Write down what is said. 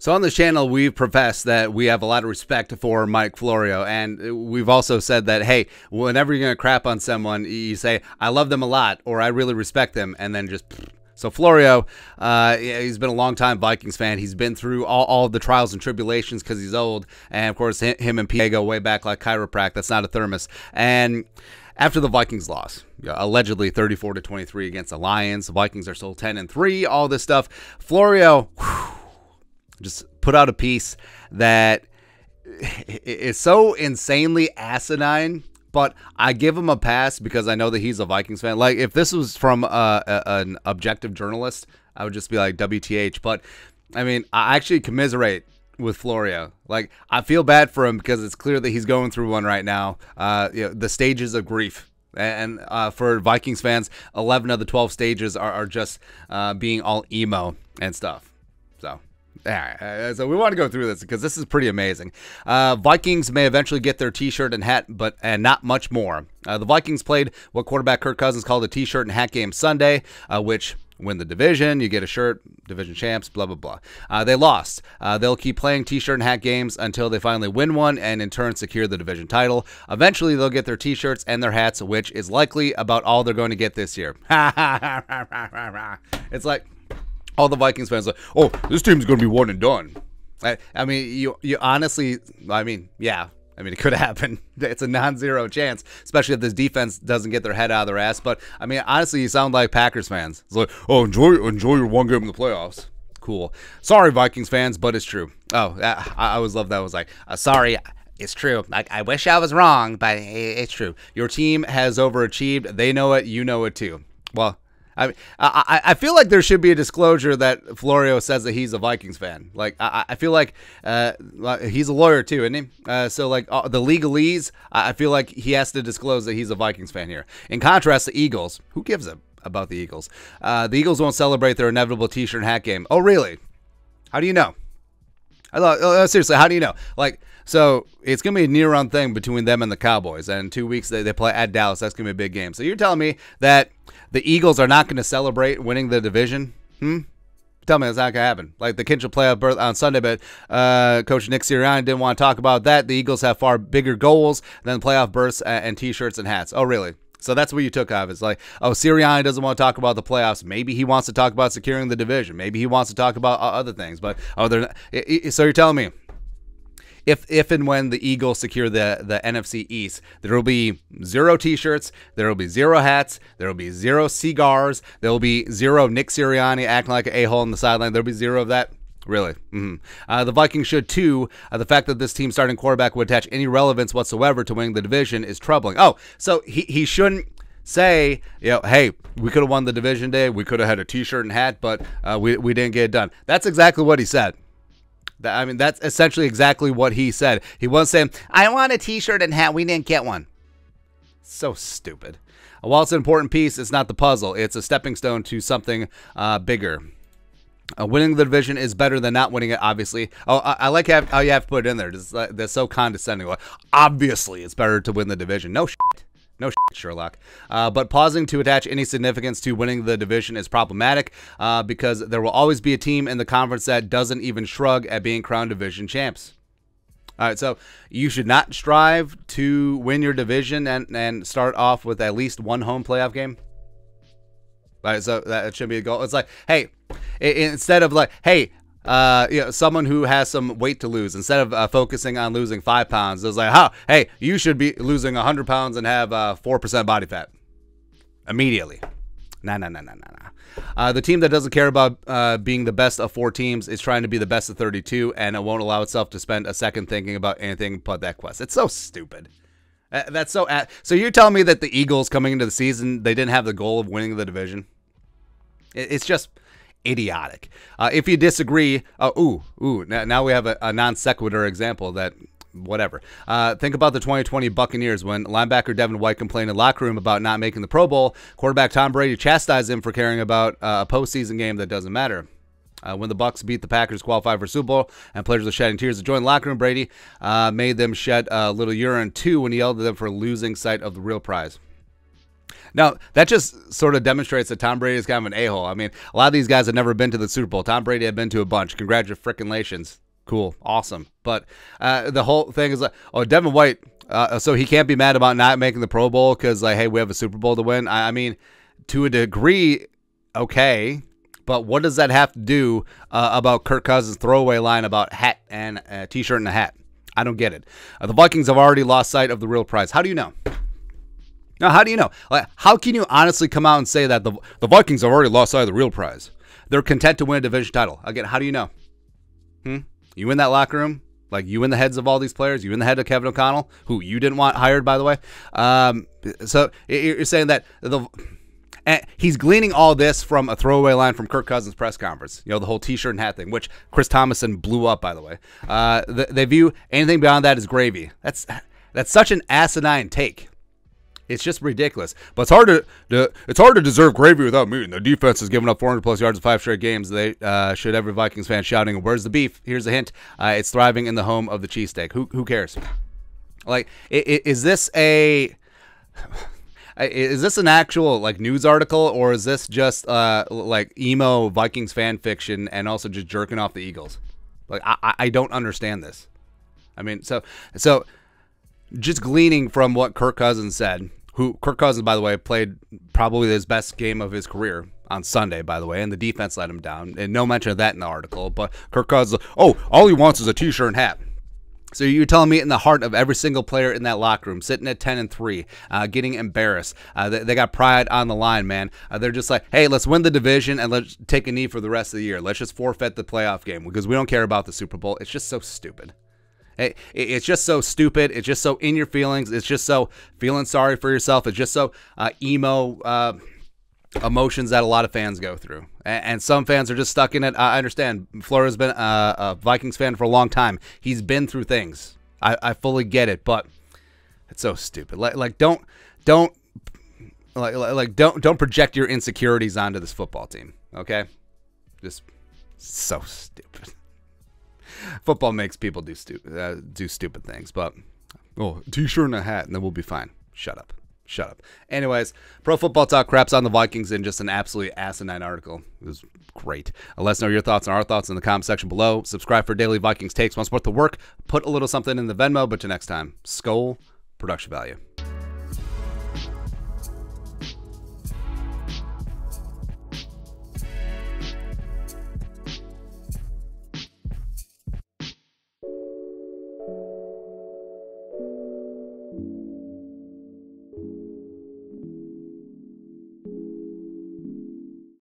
So on this channel, we've professed that we have a lot of respect for Mike Florio, and we've also said that, hey, whenever you're going to crap on someone, you say, I love them a lot, or I really respect them, and then just... So Florio, he's been a long-time Vikings fan. He's been through all of the trials and tribulations because he's old, and of course, him and PA go way back like chiroprac. That's not a thermos. And after the Vikings loss, allegedly 34-23 against the Lions, the Vikings are still 10-3, all this stuff, Florio... just put out a piece that is so insanely asinine, but I give him a pass because I know that he's a Vikings fan. Like, if this was from an objective journalist, I would just be like, WTH. But, I mean, I actually commiserate with Florio. Like, I feel bad for him because it's clear that he's going through one right now. The stages of grief. And for Vikings fans, 11 of the 12 stages are just being all emo and stuff. So... all right, so we want to go through this because this is pretty amazing. Vikings may eventually get their T-shirt and hat, and not much more. The Vikings played what quarterback Kirk Cousins called a T-shirt and hat game Sunday, which win the division, you get a shirt, division champs, blah, blah, blah. They lost. They'll keep playing T-shirt and hat games until they finally win one and in turn secure the division title. Eventually, they'll get their T-shirts and their hats, which is likely about all they're going to get this year. It's like... all the Vikings fans are like, oh, this team's going to be one and done. I mean, you honestly, I mean, yeah. I mean, it could happen. It's a non-zero chance, especially if this defense doesn't get their head out of their ass. But, I mean, honestly, you sound like Packers fans. It's like, oh, enjoy your one game in the playoffs. Cool. Sorry, Vikings fans, but it's true. Oh, I always love that. I was like, sorry, it's true. I wish I was wrong, but it's true. Your team has overachieved. They know it. You know it, too. Well, I feel like there should be a disclosure that Florio says that he's a Vikings fan. Like, I feel like he's a lawyer too, isn't he? So, like, the legalese, I feel like he has to disclose that he's a Vikings fan here. In contrast, the Eagles, who gives a about the Eagles? The Eagles won't celebrate their inevitable T-shirt and hat game. Oh, really? How do you know? Seriously, how do you know? Like, so it's going to be a near-run thing between them and the Cowboys. And in 2 weeks, they play at Dallas. That's going to be a big game. So you're telling me that the Eagles are not going to celebrate winning the division? Tell me that's not going to happen. Like, the Kinch will play berth on Sunday, but Coach Nick Sirianni didn't want to talk about that. The Eagles have far bigger goals than playoff berths and T-shirts and hats. Oh, really? So that's what you took out of it. It's like, oh, Sirianni doesn't want to talk about the playoffs. Maybe he wants to talk about securing the division. Maybe he wants to talk about other things. But they're not. So you're telling me, if and when the Eagles secure the NFC East, there will be 0 T-shirts, there will be 0 hats, there will be 0 cigars, there will be 0 Nick Sirianni acting like an a-hole on the sideline. There will be 0 of that. Really? The Vikings should too. The fact that this team starting quarterback would attach any relevance whatsoever to winning the division is troubling. Oh, so he shouldn't say, you know, hey, we could have won the division day, we could have had a T-shirt and hat, but we didn't get it done. That's exactly what he said. I mean, that's essentially exactly what he said. He wasn't saying, I want a T-shirt and hat, we didn't get one. So stupid. While it's an important piece, it's not the puzzle. It's a stepping stone to something bigger. Winning the division is better than not winning it, obviously. Oh, I like how you have to put it in there. That's so condescending. Like, obviously, it's better to win the division. No shit. No shit, Sherlock. But pausing to attach any significance to winning the division is problematic because there will always be a team in the conference that doesn't even shrug at being crowned division champs. All right, so you should not strive to win your division and start off with at least one home playoff game. All right, so that should be a goal. It's like, hey, instead of like, hey, you know, someone who has some weight to lose, instead of focusing on losing 5 pounds, it's like, how? Hey, you should be losing 100 pounds and have 4% body fat immediately. Nah. The team that doesn't care about being the best of 4 teams is trying to be the best of 32, and it won't allow itself to spend a second thinking about anything but that quest. It's so stupid. That's so. So you're telling me that the Eagles coming into the season, they didn't have the goal of winning the division? It's just idiotic. If you disagree, now we have a non sequitur example that whatever. Think about the 2020 Buccaneers when linebacker Devin White complained in the locker room about not making the Pro Bowl. Quarterback Tom Brady chastised him for caring about a postseason game that doesn't matter. When the Bucs beat the Packers, qualified for Super Bowl, and players were shedding tears to join the locker room, Brady made them shed a little urine too when he yelled at them for losing sight of the real prize. Now, that just sort of demonstrates that Tom Brady is kind of an a-hole. I mean, a lot of these guys have never been to the Super Bowl. Tom Brady had been to a bunch. Congratulations. Cool. Awesome. But the whole thing is like, oh, Devin White, so he can't be mad about not making the Pro Bowl because, like, hey, we have a Super Bowl to win. I mean, to a degree, okay. But what does that have to do about Kirk Cousins' throwaway line about hat and T-shirt and a hat? I don't get it. The Vikings have already lost sight of the real prize. How do you know? Now, how do you know? Like, how can you honestly come out and say that the Vikings have already lost sight of the real prize? They're content to win a division title. Again, how do you know? You in that locker room? Like, you in the heads of all these players? You in the head of Kevin O'Connell, who you didn't want hired, by the way? So you're saying that he's gleaning all this from a throwaway line from Kirk Cousins' press conference. You know, the whole T-shirt and hat thing, which Chris Thomason blew up, by the way. They view anything beyond that as gravy. That's such an asinine take. It's just ridiculous. But it's hard to deserve gravy without meat. The defense has given up 400-plus yards in 5 straight games. They should every Vikings fan shouting, "Where's the beef?" Here's a hint. It's thriving in the home of the cheesesteak. Who cares? Like, is this an actual, like, news article, or is this just like emo Vikings fan fiction and also just jerking off the Eagles? Like, I don't understand this. I mean, so just gleaning from what Kirk Cousins said, who Kirk Cousins, by the way, played probably his best game of his career on Sunday, by the way, and the defense let him down. And no mention of that in the article. But Kirk Cousins, oh, all he wants is a T-shirt and hat. So you're telling me in the heart of every single player in that locker room, sitting at 10-3, getting embarrassed. They got pride on the line, man. They're just like, hey, let's win the division and let's take a knee for the rest of the year. Let's just forfeit the playoff game because we don't care about the Super Bowl. It's just so stupid. It's just so stupid. It's just so in your feelings. It's just so feeling sorry for yourself. It's just so emo emotions that a lot of fans go through. And some fans are just stuck in it. I understand. Florio's been a Vikings fan for a long time. He's been through things. I fully get it, but it's so stupid. Don't project your insecurities onto this football team. Okay, just so stupid. Football makes people do stupid things, but T-shirt and a hat, and then we'll be fine. Shut up. Anyways, Pro Football Talk craps on the Vikings in just an absolutely asinine article. It was great. Let us know your thoughts and our thoughts in the comment section below. Subscribe for daily Vikings takes. Want to support the work? Put a little something in the Venmo. But till next time, Skol, production value.